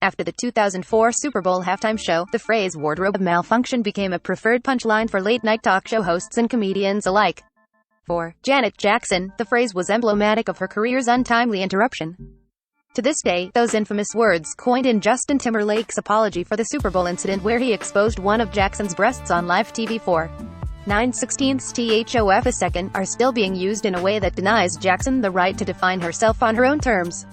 After the 2004 Super Bowl halftime show, the phrase "wardrobe malfunction" became a preferred punchline for late-night talk show hosts and comedians alike. For Janet Jackson, the phrase was emblematic of her career's untimely interruption. To this day, those infamous words, coined in Justin Timberlake's apology for the Super Bowl incident where he exposed one of Jackson's breasts on live TV for 9/16 a second, are still being used in a way that denies Jackson the right to define herself on her own terms.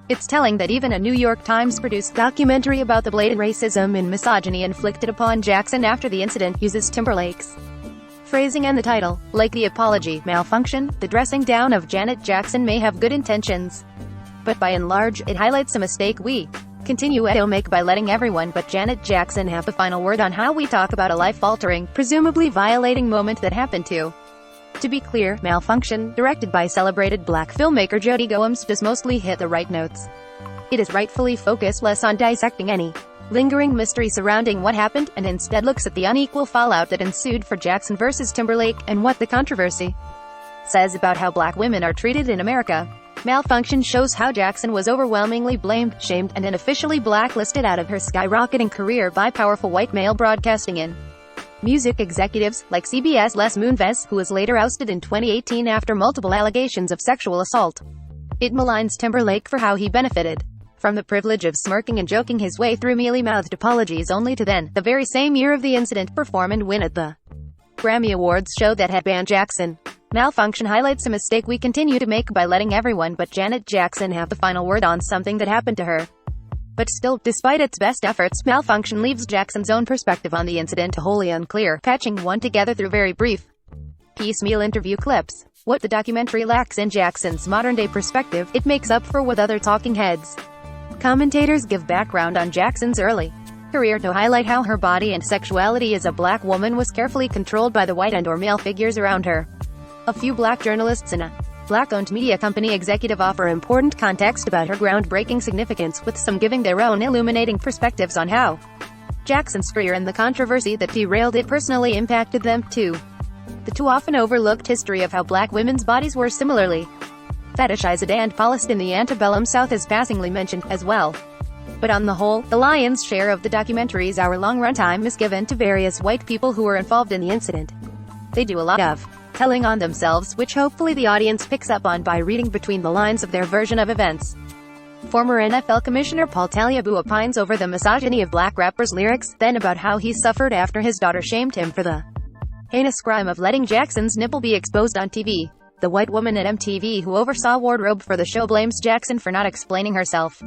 It's telling that even a New York Times-produced documentary about the blatant racism and misogyny inflicted upon Jackson after the incident uses Timberlake's phrasing and the title. Like the apology, Malfunction, the dressing down of Janet Jackson may have good intentions. But by and large, it highlights a mistake we continue to make by letting everyone but Janet Jackson have the final word on how we talk about a life-altering, presumably violating moment that happened to. To be clear, Malfunction, directed by celebrated black filmmaker Jody Gomes, does mostly hit the right notes. It is rightfully focused less on dissecting any lingering mystery surrounding what happened, and instead looks at the unequal fallout that ensued for Jackson versus Timberlake, and what the controversy says about how black women are treated in America. Malfunction shows how Jackson was overwhelmingly blamed, shamed, and unofficially blacklisted out of her skyrocketing career by powerful white male broadcasting and music executives, like CBS' Les Moonves, who was later ousted in 2018 after multiple allegations of sexual assault. It maligns Timberlake for how he benefited from the privilege of smirking and joking his way through mealy-mouthed apologies, only to then, the very same year of the incident, perform and win at the Grammy Awards show that had banned Jackson. Malfunction highlights a mistake we continue to make by letting everyone but Janet Jackson have the final word on something that happened to her. But still, despite its best efforts, Malfunction leaves Jackson's own perspective on the incident wholly unclear, patching one together through very brief, piecemeal interview clips. What the documentary lacks in Jackson's modern-day perspective, it makes up for with other talking heads. Commentators give background on Jackson's early career to highlight how her body and sexuality as a black woman was carefully controlled by the white and/or male figures around her. A few black journalists and a black-owned media company executive offer important context about her groundbreaking significance, with some giving their own illuminating perspectives on how Jackson's career and the controversy that derailed it personally impacted them, too. The too often overlooked history of how black women's bodies were similarly fetishized and policed in the antebellum South is passingly mentioned, as well. But on the whole, the lion's share of the documentary's hour-long runtime is given to various white people who were involved in the incident. They do a lot of telling on themselves, which hopefully the audience picks up on by reading between the lines of their version of events. Former NFL Commissioner Paul Tagliabue opines over the misogyny of black rappers' lyrics, then about how he suffered after his daughter shamed him for the heinous crime of letting Jackson's nipple be exposed on TV. The white woman at MTV who oversaw wardrobe for the show blames Jackson for not explaining herself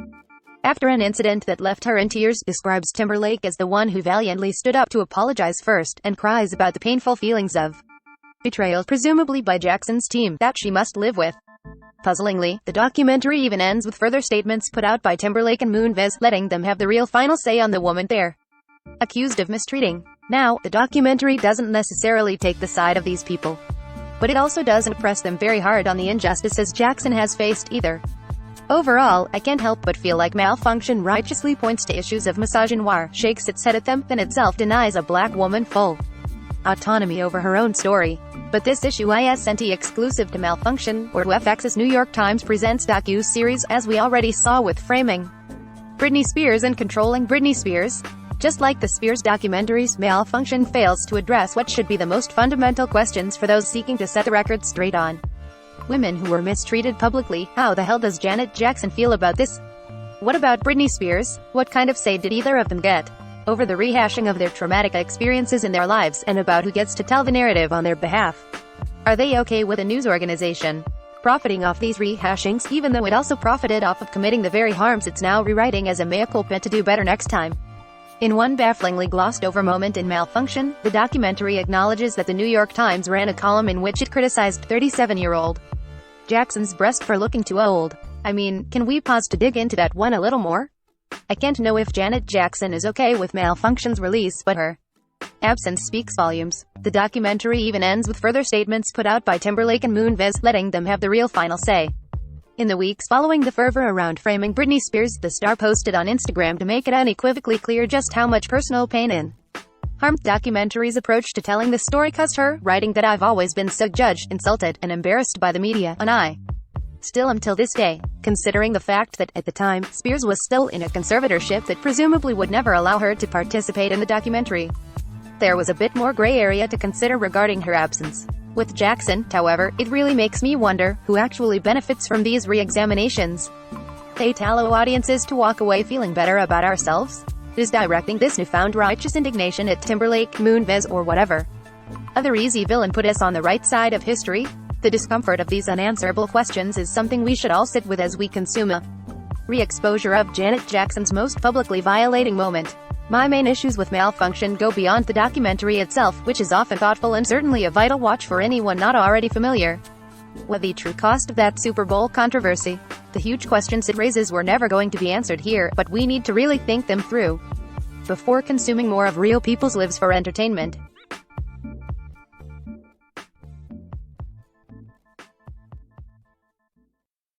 after an incident that left her in tears, describes Timberlake as the one who valiantly stood up to apologize first, and cries about the painful feelings of betrayal, presumably by Jackson's team, that she must live with. Puzzlingly, the documentary even ends with further statements put out by Timberlake and Moonves, letting them have the real final say on the woman they're accused of mistreating. Now, the documentary doesn't necessarily take the side of these people, but it also doesn't press them very hard on the injustices Jackson has faced, either. Overall, I can't help but feel like Malfunction righteously points to issues of misogynoir, shakes its head at them, then itself denies a black woman full autonomy over her own story. But this issue isn't exclusive to Malfunction, or to FX's New York Times Presents docu-series, as we already saw with Framing Britney Spears and Controlling Britney Spears. Just like the Spears documentaries, Malfunction fails to address what should be the most fundamental questions for those seeking to set the record straight on women who were mistreated publicly. How the hell does Janet Jackson feel about this? What about Britney Spears? What kind of say did either of them get over the rehashing of their traumatic experiences in their lives, and about who gets to tell the narrative on their behalf? Are they okay with a news organization profiting off these rehashings, even though it also profited off of committing the very harms it's now rewriting as a mea culpa to do better next time? In one bafflingly glossed-over moment in Malfunction, the documentary acknowledges that the New York Times ran a column in which it criticized 37-year-old Jackson's breast for looking too old. I mean, can we pause to dig into that one a little more? I can't know if Janet Jackson is okay with Malfunction's release, but her absence speaks volumes. The documentary even ends with further statements put out by Timberlake and Moonves, letting them have the real final say. In the weeks following the fervor around Framing Britney Spears, the star posted on Instagram to make it unequivocally clear just how much personal pain and harm the documentary's approach to telling the story caused her, writing that I've always been so judged, insulted, and embarrassed by the media, and I Still until this day, considering the fact that, at the time, Spears was still in a conservatorship that presumably would never allow her to participate in the documentary, there was a bit more gray area to consider regarding her absence. With Jackson, however, it really makes me wonder, who actually benefits from these re-examinations? They allow audiences to walk away feeling better about ourselves? Is directing this newfound righteous indignation at Timberlake, Moonves, or whatever other easy villain put us on the right side of history? The discomfort of these unanswerable questions is something we should all sit with as we consume a re-exposure of Janet Jackson's most publicly violating moment. My main issues with Malfunction go beyond the documentary itself, which is often thoughtful and certainly a vital watch for anyone not already familiar with the true cost of that Super Bowl controversy. The huge questions it raises were never going to be answered here, but we need to really think them through before consuming more of real people's lives for entertainment.